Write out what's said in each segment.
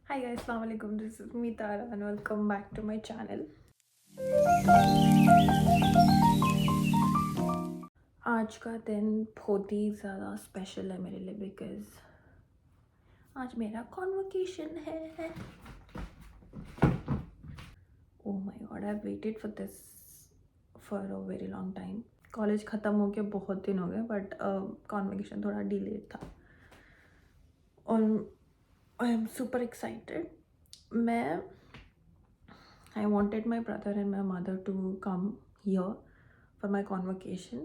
Hi guys, Assalamu alaikum. This is me Tara and welcome back to my channel. आज का दिन बहुत ही ज़्यादा स्पेशल है मेरे लिए बिकॉज आज मेरा कॉन्वोकेशन है. Oh my God, I have waited for this for a very long time. College ख़त्म हो के बहुत दिन हो गए बट कॉन्वोकेशन थोड़ा डिलेड था और आई एम सुपर एक्साइटेड. मैं I wanted my brother and my mother to come here for my convocation.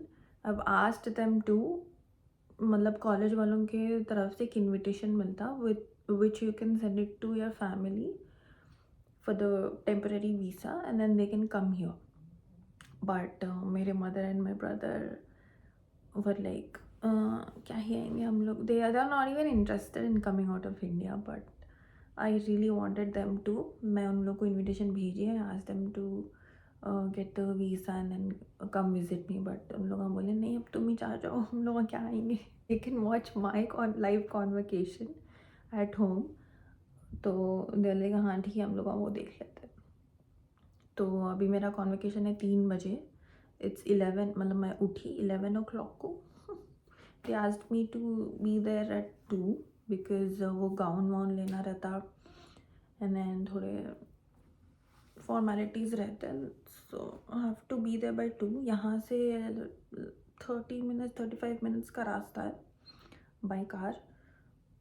I've asked them to, मतलब कॉलेज वालों के तरफ से एक इनविटेशन मिलता which you can send it to your family for the temporary visa and then they can come here. But मेरे mother and my brother were like क्या ही आएंगे हम लोग. They are not even interested in coming out of India, but I really wanted them to. मैं उन लोग को invitation भेजी है. I asked them to get the visa and then come visit me, but उन लोग बोले नहीं अब तुम ही जा जाओ, हम लोग क्या आएंगे. They can watch my live convocation at home. तो दे लेगा हाँ ठीक है हम लोग वो देख लेते हैं. तो अभी मेरा कॉन्वोकेशन है 3 बजे. It's 11, मतलब मैं उठी 11 o'clock को. They asked me to be there at 2 because वो गाउन वाउन लेना रहता and then थोड़े फॉर्मेलिटीज़ रहते हैं. So I have to be there by 2. यहाँ से 35 मिनट्स का रास्ता है बाय कार.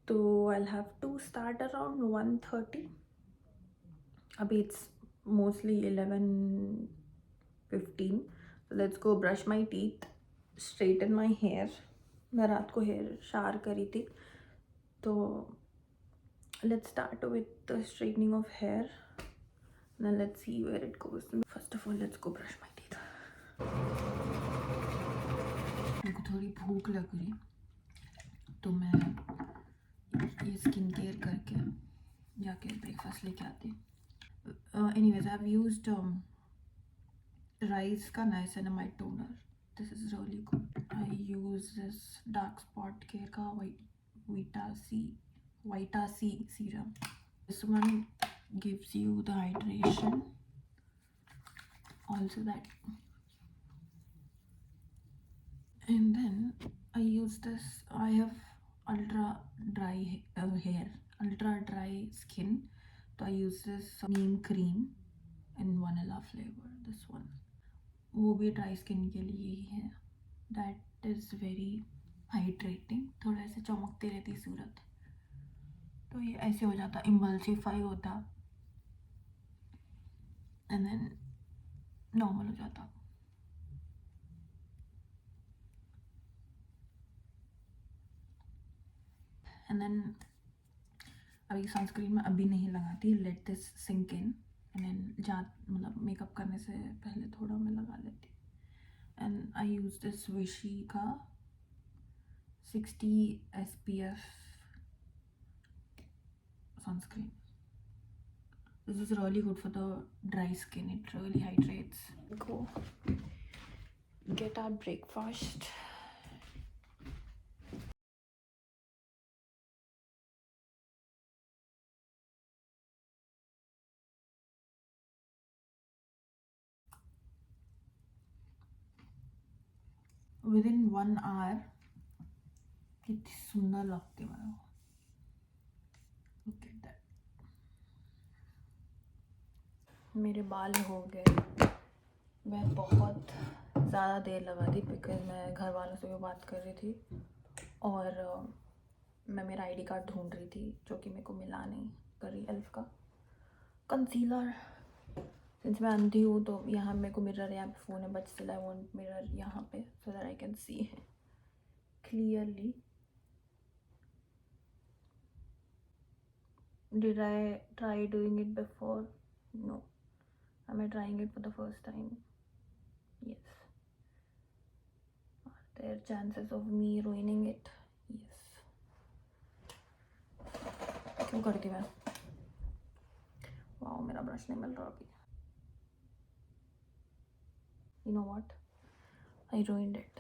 तो I have to start around 1:30. अभी it's mostly 11:15. Let's go brush my teeth, straighten my hair. मैं रात को हेयर शार करी थी तो let's start with the straightening of hair. Then let's see where it goes. First of all, let's go brush my teeth. मेरे को थोड़ी भूख लग रही तो मैं ये स्किन केयर करके जाके ब्रेकफास्ट लेके आती. Anyways, I've used Rise का niacinamide toner. This is really good. I use this dark spot care का Vita C serum. This one gives you the hydration. Also that. And then I use this. I have ultra dry hair, ultra dry skin. So I use this neem cream in vanilla flavor. This one. वो भी dry skin के लिए ही है. That is very hydrating. थोड़ा ऐसे चमकती रहती सूरत तो ये ऐसे हो जाता, इमल्सिफाई होता एंड देन नॉर्मल हो जाता. एंड देन अभी सनस्क्रीन में अभी नहीं लगाती. Let this sink in and then मतलब मेकअप करने से पहले थोड़ा मैं लगा लेती. एंड आई यूज दिस विशी का 60 SPF sunscreen. This is really good for the dry skin. It really hydrates. Go get our breakfast. Within 1 hour कितनी सुंदर लगती है. Look at that. मेरे बाल हो गए. मैं बहुत ज़्यादा देर लगा दी बिकॉज मैं घर वालों से भी बात कर रही थी और मैं मेरा ID कार्ड ढूंढ रही थी जो कि मेरे को मिला नहीं. करी एल्फ का कंसीलर. सिंस मैं अंधी हूँ तो यहाँ मेरे को मिरर यहाँ पे फ़ोन है but still I want mirror यहाँ पे so that I can see clearly. Did I try doing it before? No. Am I trying it for the first time? Yes. Are there chances of me ruining it? Yes. क्यों करती मैं? Wow मेरा brush नहीं मिल रहा अभी. You know what? I ruined it.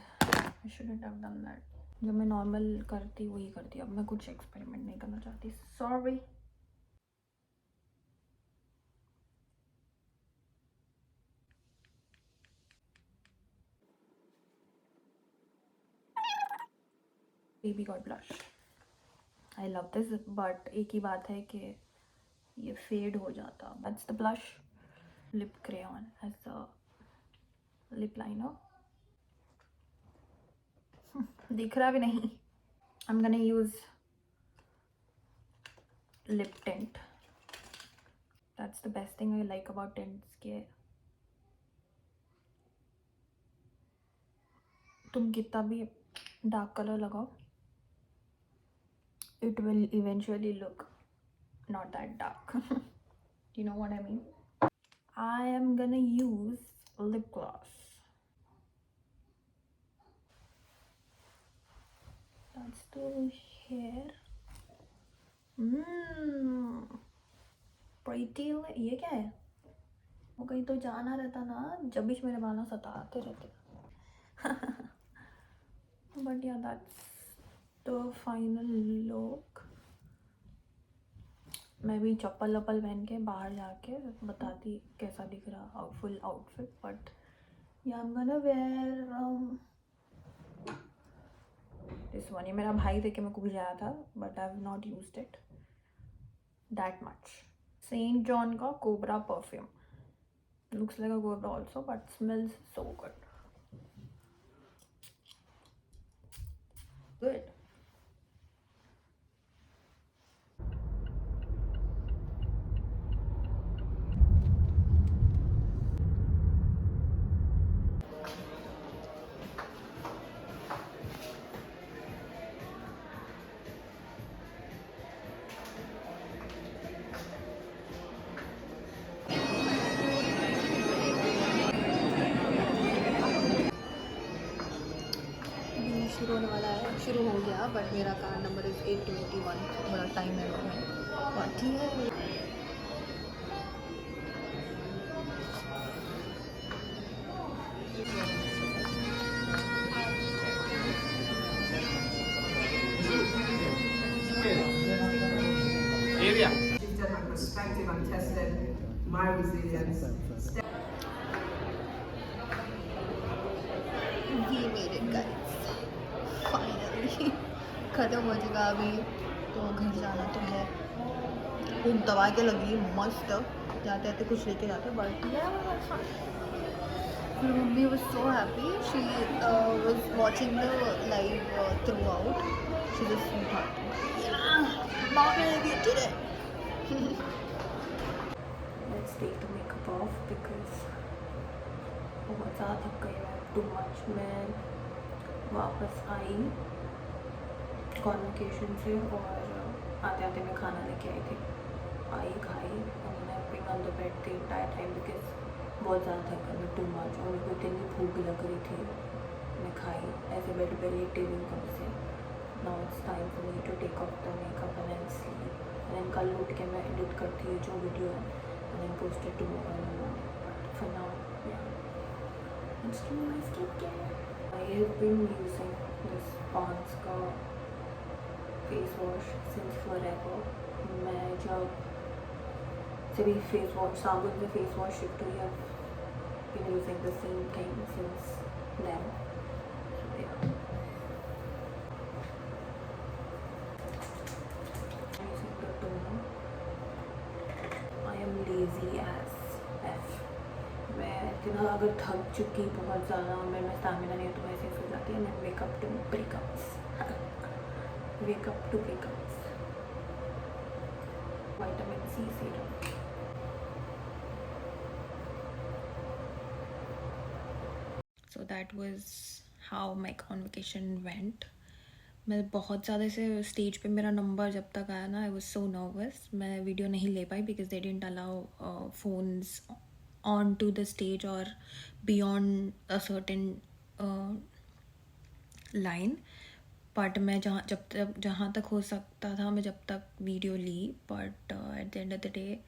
I shouldn't have done that. जब मैं normal करती वही करती. अब मैं कुछ एक्सपेरिमेंट नहीं करना चाहती. Sorry. Baby god blush, I love this, but एक ही बात है कि ये फेड हो जाता. That's the blush. Lip crayon as the lip liner. दिख रहा भी नहीं. I am gonna use lip tint. That's the best thing I like about tints के तुम कितना भी डार्क कलर लगाओ, it will eventually look not that dark. You know what I mean? I am gonna use lip gloss. That's the hair. Pretty. ये क्या है? वो कहीं तो जाना रहता ना, जब भी मेरे बालों सताते रहते. But yeah, that's the final look. मैं भी चप्पल वप्पल पहन के बाहर जाके बताती कैसा दिख रहा full outfit. But yeah I am gonna wear this one. ये मेरा भाई देके मेरे को भिजाया था, but I have not used it that much. Saint John का cobra perfume. Looks like a cobra also but smells so good. Good. शुरू होने वाला है, शुरू हो गया, बट मेरा कार नंबर इज़ 821. थोड़ा टाइम है बाकी है. She's done my perspective, I'm tested my resilience. We made it guys, finally. ख़त्म हो चुका अभी, तो घर जाना तो है. भूख दबा के लगी मस्त. जाते जाते कुछ लेके जाते, but mummy was so happy. She was watching the live throughout. She's a sweetheart. Yeah, mom will be today. Let's take the makeup off because बहुत ज़्यादा थक गई मैं. Too much. मैं वापस आई कॉन्वोकेशन से और आते आते मैं खाना लेके आई थी. आई खाई और मैं पिक ऑन द बेड थी एंटायर टाइम बिकॉज बहुत ज़्यादा थक गई मैं. Too much. और मेरे को इतनी भूख लग रही थी. मैं खाई ऐसे बेड पे लेटे हुई कब से. Now it's time for me to take off the makeup and sleep. And कल उठ के मैं एडिट करती हूँ जो वीडियो है and posted tomorrow in the morning. But for now let's do my skincare. I have been using this Pond's का face wash since forever. मैं जब से भी फेस वॉश साबुन से फेस वॉश शिफ्ट हुई, I've been using the same thing since then. So yeah. I'm using the toner. I am lazy as F. मैं इतना अगर थक चुकी बहुत ज़्यादा और मेरे में स्टैमिना नहीं है तो मैं ऐसे सो जाती है. मैं wake up to breakups. Wake up to breakups. Vitamin C serum. So that was how my convocation went. मैं बहुत ज़्यादा से स्टेज पे मेरा नंबर जब तक आया ना, आई वाज सो नर्वस. मैं वीडियो नहीं ले पाई because they didn't allow phones on to the stage or beyond a certain line. But मैं जहाँ तक हो सकता था मैं जब तक वीडियो ली. But at the end of the day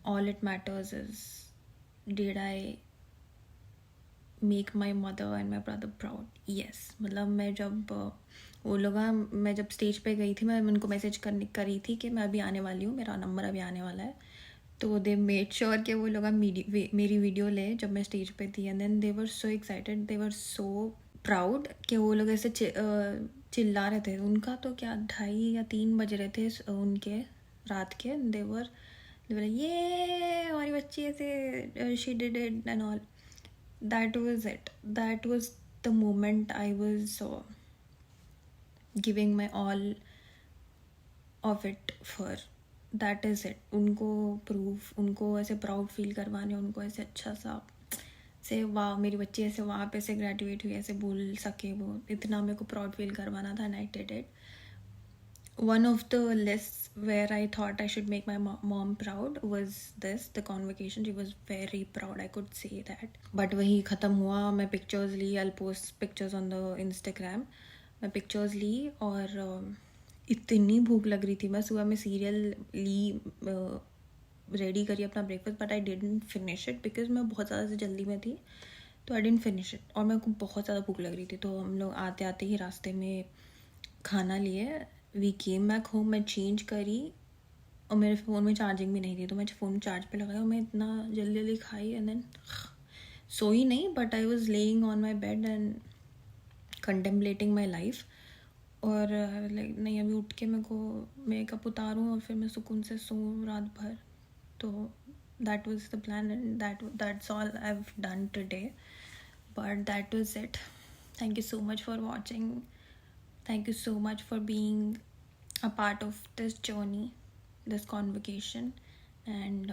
all it matters is did I make my mother and my brother proud. Yes. मतलब मैं जब वो लोग मैं जब स्टेज पे गई थी, मैं उनको मैसेज करी थी कि मैं अभी आने वाली हूँ, मेरा नंबर अभी आने वाला है. तो दे मेड श्योर कि वो लोग मेरी वीडियो ले जब मैं स्टेज पे थी. And then they were so excited, they were so proud कि वो लोग ऐसे चिल्ला रहे थे. उनका तो क्या 2:30 या 3 बज रहे थे उनके रात के. देवर ये हमारी बच्ची ऐसे she did it and all. That was it. That was the moment I was giving my all of it for. That is it. उनको प्रूफ, उनको ऐसे प्राउड फील करवाने, उनको ऐसे अच्छा सा से वाह मेरी बच्ची ऐसे वहाँ पे से ग्रेजुएट हुई ऐसे बोल सके, वो इतना मेरे को प्राउड फील करवाना था. And I did it. One of the lists where I thought I should make my mom proud was this, the convocation. She was very proud, I could say that. But वही ख़त्म हुआ. मैं pictures Lee. I'll post pictures on the Instagram. मैं pictures ली और इतनी भूख लग रही थी. मैं सुबह में सीरियल ली, रेडी करी अपना breakfast, but I didn't finish it because मैं बहुत ज़्यादा से जल्दी में थी. तो आई डिडंट फिनिश इट और मेरे को बहुत ज़्यादा भूख लग रही थी. तो हम लोग आते आते ही रास्ते में खाना लिए. We came back home. मैं चेंज करी और मेरे फ़ोन में चार्जिंग भी नहीं थी, तो मैं फ़ोन चार्ज पे लगाया और मैं इतना जल्दी जल्दी खाई. एंड देन सोई नहीं, but I was laying on my bed and contemplating my life. और लाइक नहीं, अभी उठ के मेरे को मेकअप उतारूँ और फिर मैं सुकून से सोऊँ रात भर. तो that was the plan, and that's all I've done today. But that was it. Thank you so much for watching. Thank you so much for being a part of this journey, this convocation. And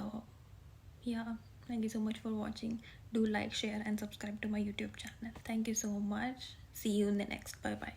yeah, thank you so much for watching. Do like, share and subscribe to my YouTube channel. Thank you so much. See you in the next. Bye bye.